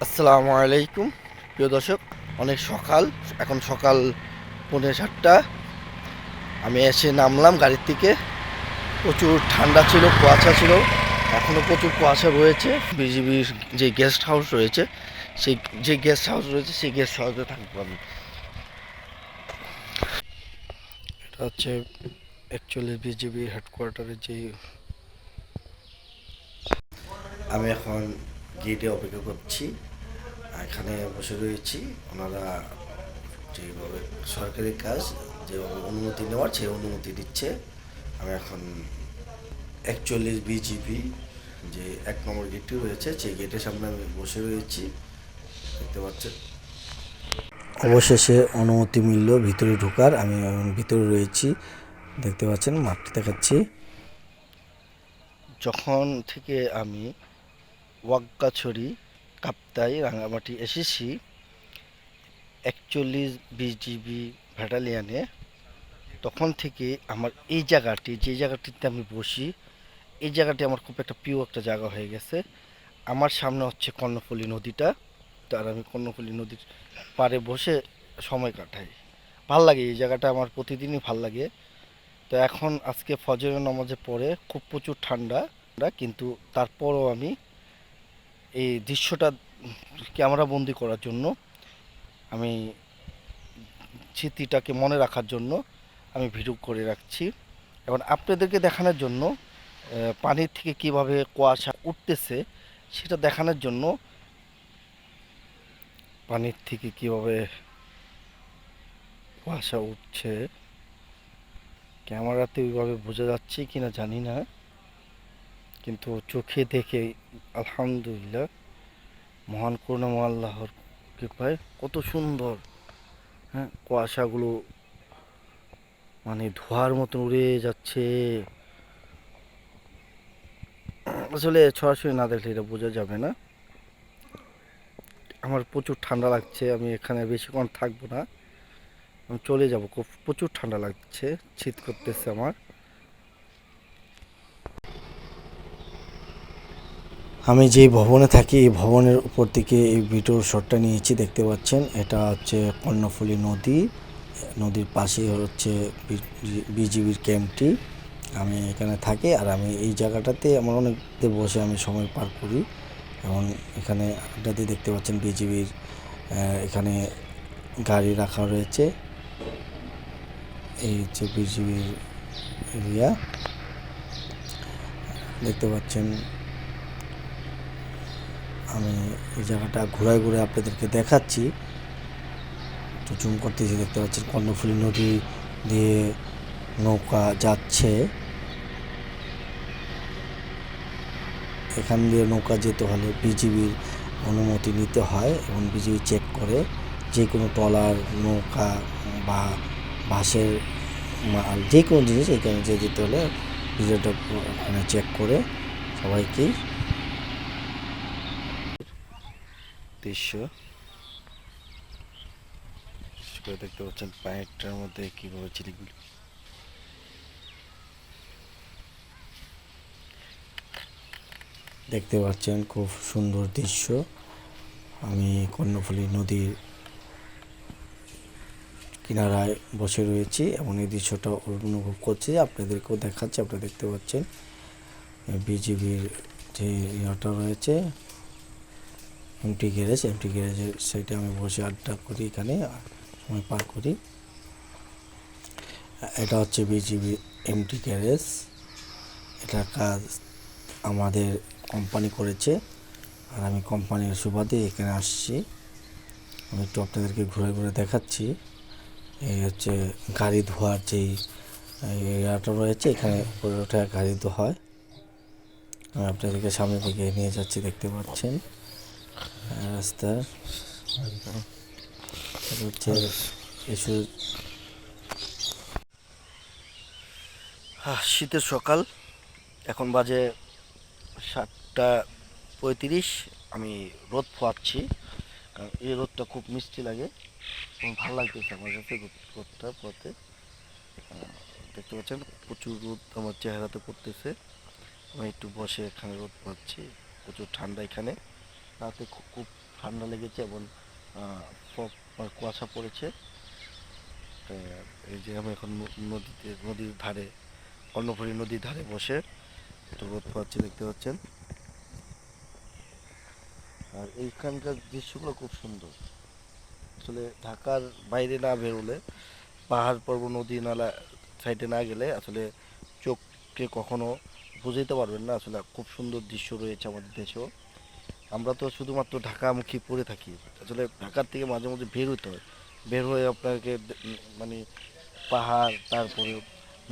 আসসালামু আলাইকুম প্রিয় দর্শক। অনেক সকাল, এখন সকাল 6:45। আমি এসে নামলাম গাড়ির থেকে। প্রচুর ঠান্ডা ছিল, কুয়াশা ছিল, এখনও প্রচুর কুয়াশা রয়েছে। বিজিবির যে গেস্ট হাউস রয়েছে, সেই গেস্ট হাউসে থাকবো আমি। এটা হচ্ছে অ্যাকচুয়ালি বিজিবির হেডকোয়ার্টারের যে। আমি এখন গেটে অপেক্ষা করছি, এখানে বসে রয়েছি। ওনারা যেভাবে সরকারি কাজ, যেভাবে অনুমতি নেওয়ার সেই অনুমতি দিচ্ছে। আমি এখন 41 বিজিবি যে 1 নম্বর গেটটি রয়েছে, সেই গেটের সামনে আমি বসে রয়েছি, দেখতে পাচ্ছেন। অবশেষে অনুমতি মিলল ভিতরে ঢোকার। আমি এখন ভিতরে রয়েছি, দেখতে পাচ্ছেন, মাপটি দেখাচ্ছি। যখন থেকে আমি ওয়াগ্গাছড়ি, কাপ্তাই, রাঙামাটি এসেছি 41 বিজিবি ব্যাটালিয়ানে, তখন থেকে আমার এই জায়গাটি, যে জায়গাটিতে আমি বসি, এই জায়গাটি আমার খুব একটা প্রিয় একটা জায়গা হয়ে গেছে। আমার সামনে হচ্ছে কর্ণফুলী নদীটা, আর আমি কর্ণফুলী নদীর পাড়ে বসে সময় কাটাই। ভাল লাগে এই জায়গাটা, আমার প্রতিদিনই ভাল লাগে। তো এখন আজকে ফজরের নামাজে পড়ে খুব প্রচুর ঠান্ডা, কিন্তু তারপরও আমি এই দৃশ্যটা ক্যামেরা বন্দি করার জন্য, আমি স্মৃতিটাকে মনে রাখার জন্য আমি ভিডিও করে রাখছি। এখন আপনাদেরকে দেখানোর জন্য পানির থেকে কিভাবে কুয়াশা উঠতেছে সেটা দেখানোর জন্য, পানির থেকে কিভাবে কুয়াশা উঠছে ক্যামেরাতে ওইভাবে বোঝা যাচ্ছে কিনা জানি না, কিন্তু চোখে দেখে আলহামদুলিল্লাহ, মহান করুণাময় আল্লাহর কৃপায় কত সুন্দর। হ্যাঁ, কুয়াশাগুলো মানে ধোঁয়ার মতন উড়ে যাচ্ছে। আসলে সরাসরি না দেখলে এটা বোঝা যাবে না। আমার প্রচুর ঠান্ডা লাগছে, আমি এখানে বেশিক্ষণ থাকবো না, আমি চলে যাব। খুব প্রচুর ঠান্ডা লাগছে, শীত করতেছে আমার। আমি যেই ভবনে থাকি, এই ভবনের উপর থেকে এই ভিডিওর শটটা নিয়েছি, দেখতে পাচ্ছেন। এটা হচ্ছে কর্ণফুলী নদী, নদীর পাশেই হচ্ছে বিজিবির ক্যাম্পটি। আমি এখানে থাকি, আর আমি এই জায়গাটাতে আমার অনেক বসে আমি সময় পার করি। এবং এখানে আড্ডাতে দেখতে পাচ্ছেন বিজিবির এখানে গাড়ি রাখা রয়েছে। এই হচ্ছে বিজিবির এরিয়া, দেখতে পাচ্ছেন। আমি এই জায়গাটা ঘুরায় ঘুরে আপনাদেরকে দেখাচ্ছি, একটু জুম করতেছি। দেখতে পাচ্ছেন কর্ণফুলী নদী দিয়ে নৌকা যাচ্ছে। এখান দিয়ে নৌকা যেতে হলে বিজিবির অনুমতি নিতে হয়, এবং বিজিবি চেক করে যে কোনো ট্রলার, নৌকা বা বাসের মাল, যে কোনো জিনিস এখানে যেতে হলে বিজিবিটা ওখানে চেক করে সবাইকেই। দৃশ্য দেখতে পাচ্ছেন, পানিটার মধ্যে কীভাবে চিলিগুলি। দেখতে পাচ্ছেন খুব সুন্দর দৃশ্য। আমি কর্ণফুলী নদীর কিনারায় বসে রয়েছি এবং এই দৃশ্যটা অনুভব করছি, আপনাদেরকেও দেখাচ্ছি। আপনারা দেখতে পাচ্ছেন বিজিবির যে ইয়েটা রয়েছে, এমটি গ্যারেজের সাইডে আমি বসে আড্ডা করি, এখানে সময় পার করি। এটা হচ্ছে বিজিবি এমটি গ্যারেজ। এটা কাজ আমাদের কোম্পানি করেছে, আর আমি কোম্পানির সুবাদে এখানে আসছি। আমি একটু আপনাদেরকে ঘুরে ঘুরে দেখাচ্ছি। এই হচ্ছে গাড়ি ধোয়ার যেই এরিয়াটা রয়েছে, এখানে উপরে ওঠা গাড়ি ধোয়া হয়। আমি আপনাদেরকে সামনের দিকে নিয়ে যাচ্ছি, দেখতে পাচ্ছেন রাস্তার। হচ্ছে শীতের সকাল, এখন বাজে 7:35। আমি রোদ পোয়াচ্ছি, কারণ এই রোদটা খুব মিষ্টি লাগে এবং ভালো লাগতেছে আমার কাছে রোদটা পোয়াতে। দেখতে পাচ্ছেন প্রচুর রোদ আমার চেহারাতে পড়তেছে। আমি একটু বসে এখানে রোদ পাচ্ছি, প্রচুর ঠান্ডা এখানে। রাতে খুব ঠান্ডা লেগেছে এবং কুয়াশা পড়েছে। এই যে আমি এখন নদীর ধারে, কর্ণফুলী নদীর ধারে বসে একটু রোদ পাচ্ছি, দেখতে পাচ্ছেন। আর এইখানকার দৃশ্যগুলো খুব সুন্দর। আসলে ঢাকার বাইরে না বেরোলে, পাহাড় পর্বত নদী নালা সাইডে না গেলে আসলে চোখকে কখনো বুঝাইতে পারবেন না। আসলে খুব সুন্দর দৃশ্য রয়েছে আমাদের দেশেও। আমরা তো শুধুমাত্র ঢাকামুখী পড়ে থাকি। আসলে ঢাকার থেকে মাঝে মাঝে বের হতে হয়। বের হয়ে আপনাকে মানে পাহাড়, তারপরে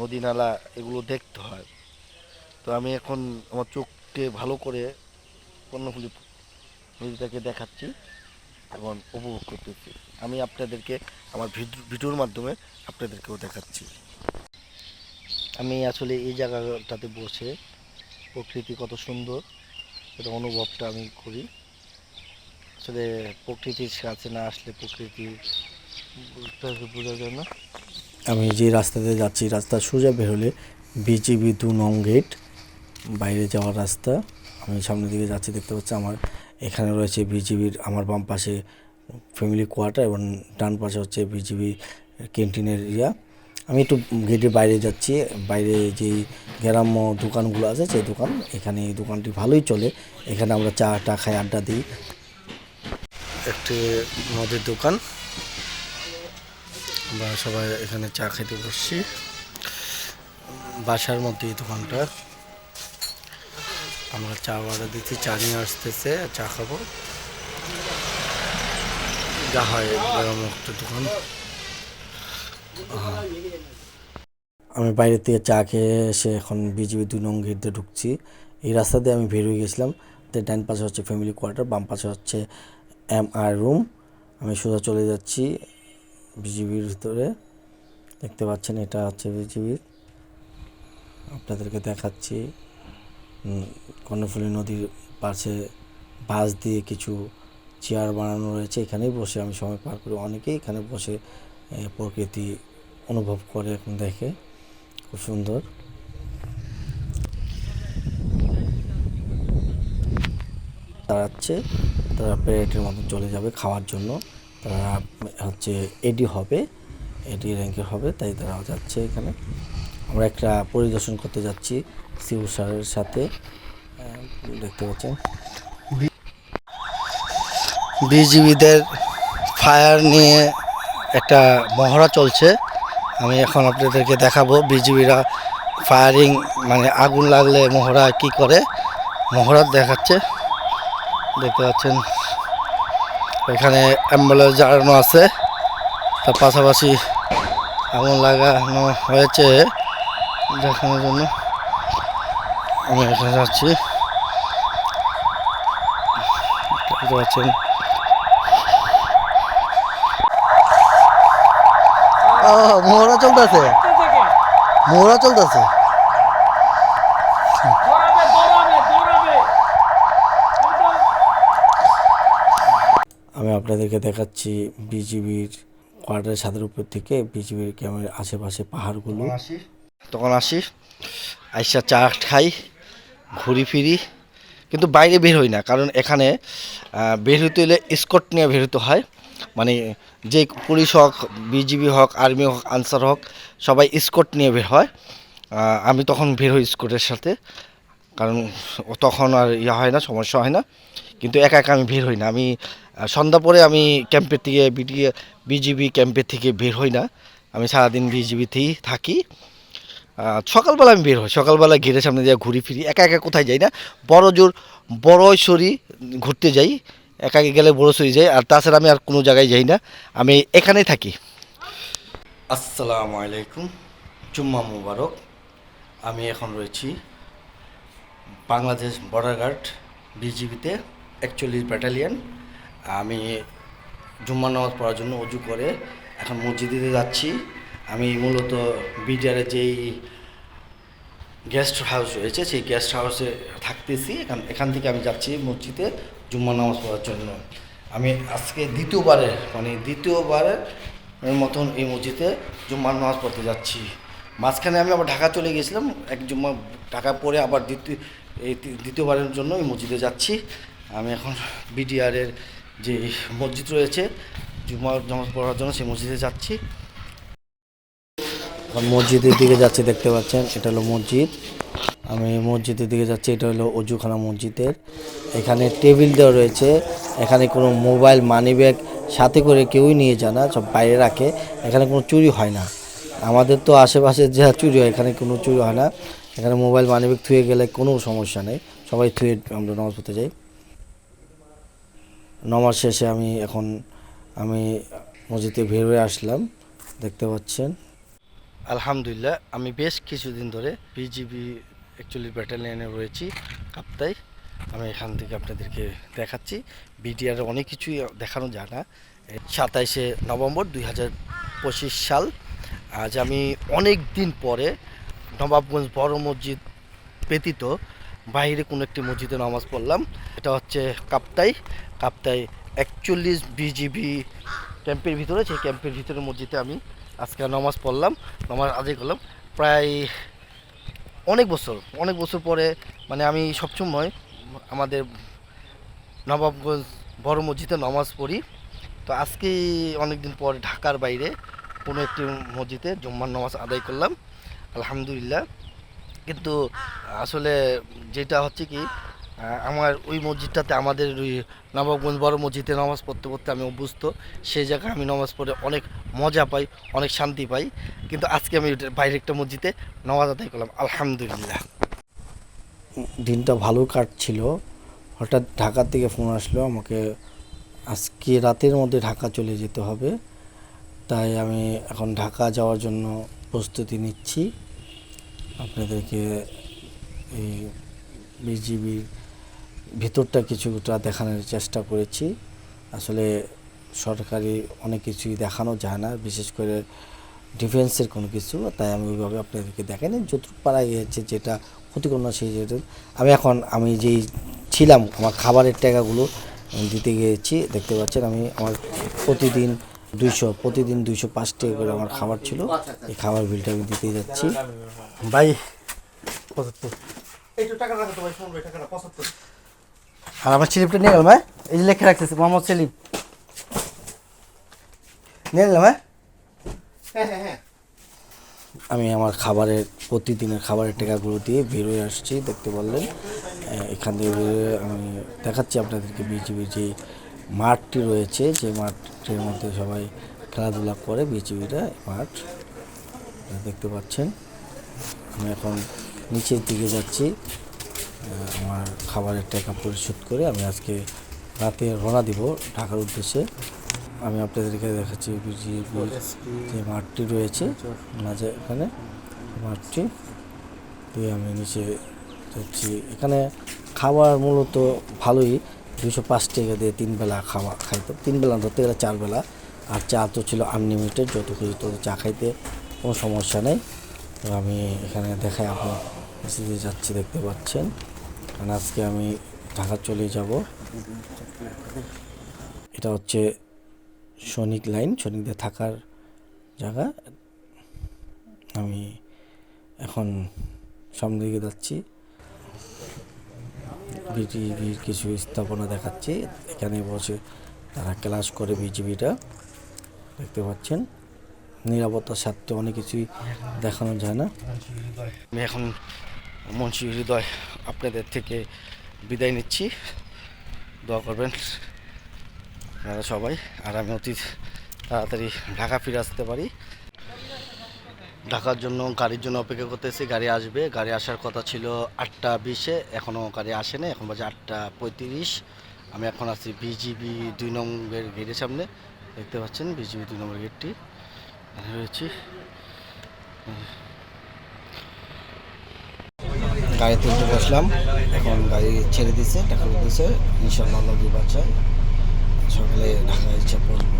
নদী নালা এগুলো দেখতে হয়। তো আমি এখন আমার চোখকে ভালো করে কর্ণফুলী নদীটাকে দেখাচ্ছি এবং উপভোগ করতেছি। আমি আপনাদেরকে আমার ভিডিওর মাধ্যমে আপনাদেরকেও দেখাচ্ছি। আমি আসলে এই জায়গাটাতে বসে প্রকৃতি কত সুন্দর সেটা অনুভবটা আমি করি। আসলে প্রকৃতির কাছে না আসলে প্রকৃতি বোঝা যায় না। আমি যে রাস্তাতে যাচ্ছি, রাস্তা সোজা বেরোলে বিজিবি 2 নং গেট বাইরে যাওয়ার রাস্তা। আমি সামনের দিকে যাচ্ছি, দেখতে পাচ্ছি আমার এখানে রয়েছে বিজিবির, আমার বাম পাশে ফ্যামিলি কোয়ার্টার এবং ডান পাশে হচ্ছে বিজিবি ক্যান্টিনের এরিয়া। আমি একটু গেটের বাইরে যাচ্ছি। বাইরে যেই গ্রাম্য দোকানগুলো আছে সেই দোকান, এখানে এই দোকানটি ভালোই চলে। এখানে আমরা চা টা খাই, আড্ডা দিই। একটি মদের দোকান, আমরা সবাই এখানে চা খেতে বসছি। বাসার মধ্যে এই দোকানটা, আমরা চা অর্ডার দিচ্ছি, চা নিয়ে আসতেছে, চা খাবো। যা হয় গ্রাম্য একটা দোকান। আমি বাইরে থেকে চা খেয়ে এসে এখন বিজিবি 2 নং গেট দিয়ে ঢুকছি। এই রাস্তা দিয়ে আমি বের হয়ে গেছিলাম। ডান পাশে হচ্ছে ফ্যামিলি কোয়ার্টার, বাম পাশে হচ্ছে MR রুম। আমি সোজা চলে যাচ্ছি বিজিবির ভিতরে। দেখতে পাচ্ছেন এটা হচ্ছে বিজিবির, আপনাদেরকে দেখাচ্ছি। কর্ণফুলী নদীর পাশে বাঁশ দিয়ে কিছু চেয়ার বানানো রয়েছে, এখানেই বসে আমি সময় পার করি। অনেকেই এখানে বসে প্রকৃতি অনুভব করে, এখন দেখে খুব সুন্দর। দাঁড়াচ্ছে, তারা প্যারেডের মতন চলে যাবে খাওয়ার জন্য। তারা হচ্ছে এডি হবে, এডি র্যাঙ্কের হবে, তাই তারা যাচ্ছে এখানে। আমরা একটা পরিদর্শন করতে যাচ্ছি সিউ স্যারের সাথে, দেখতে পাচ্ছেন। বিজিবিদের ফায়ার নিয়ে একটা মহড়া চলছে। আমি এখন আপনাদেরকে দেখাবো বিজিবিরা ফায়ারিং, মানে আগুন লাগলে মহড়া কি করে, মহড়া দেখাচ্ছে। দেখতে পাচ্ছেন এখানে অ্যাম্বুলেন্স জ্বালানো আছে, তার পাশাপাশি আগুন লাগানো হয়েছে দেখানোর জন্য। আমি এখানে যাচ্ছি, দেখতে পাচ্ছেন। মহড়া চলতেছে, মহড়া চলতেছে। আমি আপনাদেরকে দেখাচ্ছি বিজিবির কোয়ার্টারের ছাদের উপর থেকে বিজিবির ক্যামেরার আশেপাশে পাহাড়গুলো। তখন আসি, আইসা চা খাই, ঘুরি ফিরি, কিন্তু বাইরে বের হই না। কারণ এখানে বের হইতে হলে স্কট নিয়ে বের হতে হয়। মানে যে পুলিশ হোক, বিজিবি হোক, আর্মি হোক, আনসার হোক, সবাই স্কট নিয়ে বের হয়। আমি তখন বের হই স্কটের সাথে, কারণ তখন আর ইয়া হয় না, সমস্যা হয় না। কিন্তু একা একা আমি বের হই না। আমি সন্ধ্যা পরে আমি ক্যাম্পের থেকে বিজিবি ক্যাম্পের থেকে বের হই না। আমি সারাদিন বিজিবিতেই থাকি। সকালবেলা আমি বের হই, সকালবেলা ঘেরের সামনে দিয়ে ঘুরি ফিরি, একা একা কোথায় যাই না। বড়ছড়ি ঘুরতে যাই, একা একা গেলে বড়ছড়ি যাই। আর তাছাড়া আমি আর কোনো জায়গায় যাই না, আমি এখানেই থাকি। আসসালামু আলাইকুম, জুম্মা মুবারক। আমি এখন রয়েছি বাংলাদেশ বর্ডার গার্ড বিজিবিতে 41 ব্যাটালিয়ন। আমি জুম্মার নামাজ পড়ার জন্য অজু করে এখন মসজিদে যাচ্ছি। আমি মূলত বিডিআরের যেই গেস্ট হাউস রয়েছে সেই গেস্ট হাউসে থাকতেছি। এখান থেকে আমি যাচ্ছি মসজিদে জুম্মার নামাজ পড়ার জন্য। আমি আজকে দ্বিতীয়বারের মতন এই মসজিদে জুম্মার নামাজ পড়তে যাচ্ছি। মাঝখানে আমি আবার ঢাকা চলে গেছিলাম, এক জুম্মা ঢাকা পড়ে আবার দ্বিতীয়বারের জন্য এই মসজিদে যাচ্ছি। আমি এখন বিডিআরের যে মসজিদ রয়েছে জুমার নামাজ পড়ার জন্য সেই মসজিদে যাচ্ছি। এখন মসজিদের দিকে যাচ্ছি, দেখতে পাচ্ছেন এটা হলো মসজিদ। আমি মসজিদের দিকে যাচ্ছি, এটা হলো অজুখানা মসজিদের। এখানে টেবিল দেওয়া রয়েছে, এখানে কোনো মোবাইল মানি ব্যাগ সাথে করে কেউই নিয়ে যায় না, সব বাইরে রাখে। এখানে কোনো চুরি হয় না, আমাদের তো আশেপাশে যা চুরি হয় এখানে কোনো চুরি হয় না। এখানে মোবাইল মানি ব্যাগ থুয়ে গেলে কোনো সমস্যা নেই, সবাই থুয়ে আমরা নামাজ পড়তে যাই। নামাজ শেষে আমি মসজিদে বের হয়ে আসলাম, দেখতে পাচ্ছেন। আলহামদুলিল্লাহ, আমি বেশ কিছুদিন ধরে বিজিবি অ্যাকচুয়ালি ব্যাটালিয়নে রয়েছি কাপ্তাই। আমি এখান থেকে আপনাদেরকে দেখাচ্ছি। বিডিআর অনেক কিছুই দেখানো যায় না। 27শে নভেম্বর 2025 সাল। আজ আমি অনেক দিন পরে নবাবগঞ্জ বড় মসজিদ ব্যতীত বাইরে কোনো একটি মসজিদে নামাজ পড়লাম। এটা হচ্ছে কাপ্তাই 41 বিজিবি ক্যাম্পের ভিতরে, সেই ক্যাম্পের ভিতরে মসজিদে আমি আজকে নামাজ পড়লাম, নামাজ আদায় করলাম। প্রায় অনেক বছর পরে, মানে আমি সবসময় আমাদের নবাবগঞ্জ বড় মসজিদে নামাজ পড়ি। তো আজকে অনেক দিন পর ঢাকার বাইরে কোনো একটি মসজিদে জুম্মার নামাজ আদায় করলাম, আলহামদুলিল্লাহ। কিন্তু আসলে যেটা হচ্ছে কি, আমার ওই মসজিদটাতে, আমাদের ওই নবাবগঞ্জ বড় মসজিদে নামাজ পড়তে পড়তে আমি অভ্যস্ত। সেই জায়গায় আমি নামাজ পড়ে অনেক মজা পাই, অনেক শান্তি পাই। কিন্তু আজকে আমি বাইরে একটা মসজিদে নামাজ আদায় করলাম, আলহামদুলিল্লাহ। দিনটা ভালো কাটছিল, হঠাৎ ঢাকা থেকে ফোন আসলো আমাকে আজকে রাতের মধ্যে ঢাকা চলে যেতে হবে। তাই আমি এখন ঢাকা যাওয়ার জন্য প্রস্তুতি নিচ্ছি। আপনাদেরকে এই বিজিবির ভিতরটা কিছুটা দেখানোর চেষ্টা করেছি। আসলে সরকারি অনেক কিছুই দেখানো যায় না, বিশেষ করে ডিফেন্সের কোনো কিছু, তাই আমি ওইভাবে আপনাদেরকে দেখাইনি। যতটুকু পারা গিয়েছে, যেটা ক্ষতিকর না সেই যেটা আমি যেই ছিলাম, আমার খাবারের টাকাগুলো দিতে গিয়েছি, দেখতে পাচ্ছেন। আমার প্রতিদিন 205 টাকা করে আমার খাবার ছিল, এই খাবার বিলটা আমি দিতে যাচ্ছি। ভাই 75, আর আমার স্লিপটা নিয়ে গেলাম। হ্যাঁ, এই যে লেখা রাখতেছে মোহাম্মদ সেলিম, নিয়ে নিলাম। হ্যাঁ, আমি আমার প্রতিদিনের খাবারের টাকাগুলো দিয়ে বেরোয় আসছি, দেখতে পারলেন। এখান থেকে বেরোয় আমি দেখাচ্ছি আপনাদেরকে বিজিবির যে মাঠটি রয়েছে, যে মাঠটির মধ্যে সবাই খেলাধুলা করে, বিজিবিরা মাঠ দেখতে পাচ্ছেন। আমি এখন নিচের দিকে যাচ্ছি আমার খাবারের টাকা পরিশোধ করে। আমি আজকে রাতে রওনা দিব ঢাকার উদ্দেশ্যে। আমি আপনাদেরকে দেখাচ্ছি বিজিবির যে মাঠটি রয়েছে মাঝে, এখানে মাঠটি দিয়ে আমি নিচে যাচ্ছি। এখানে খাবার মূলত ভালোই, 205 টাকা দিয়ে 3 বেলা খাওয়া খাইতো, 3 বেলা ধরতে গেলে 4 বেলা। আর চা তো ছিল আনলিমিটেড, যত খুশি তত চা খাইতে কোনো সমস্যা নেই। তো আমি এখানে দেখাই, আপনি নিচে যাচ্ছি, দেখতে পাচ্ছেন। কারণ আজকে আমি ঢাকা চলে যাব। এটা হচ্ছে সৈনিক লাইন, সৈনিকদের থাকার জায়গা। আমি এখন সামনের দিকে যাচ্ছি, বিজিবির কিছু স্থাপনা দেখাচ্ছি। এখানে বসে তারা ক্লাস করে, বিজিবিটা দেখতে পাচ্ছেন। নিরাপত্তার স্বার্থে অনেক কিছুই দেখানো যায় না। আমি এখন মুন্সি হৃদয় আপনাদের থেকে বিদায় নিচ্ছি, দোয়া করবেন আপনারা সবাই, আর আমি অতি তাড়াতাড়ি ঢাকা ফিরে আসতে পারি। ঢাকার জন্য গাড়ির জন্য অপেক্ষা করতেছি, গাড়ি আসবে। গাড়ি আসার কথা ছিল 8টা 20-এ, এখনও গাড়ি আসেনি, এখন বাজে 8টা 35। আমি এখন আছি বিজিবি 2 নম্বরের গেটের সামনে, দেখতে পাচ্ছেন বিজিবি 2 নম্বর গেটটি রয়েছি। গাড়িতে উঠে বসলাম, এখন গাড়ি ছেড়ে দিচ্ছে, ঢাকা উঠতেছে। ইনশাআল্লাহ বাচ্চা সকালে ঢাকা ইচ্ছা পড়বো।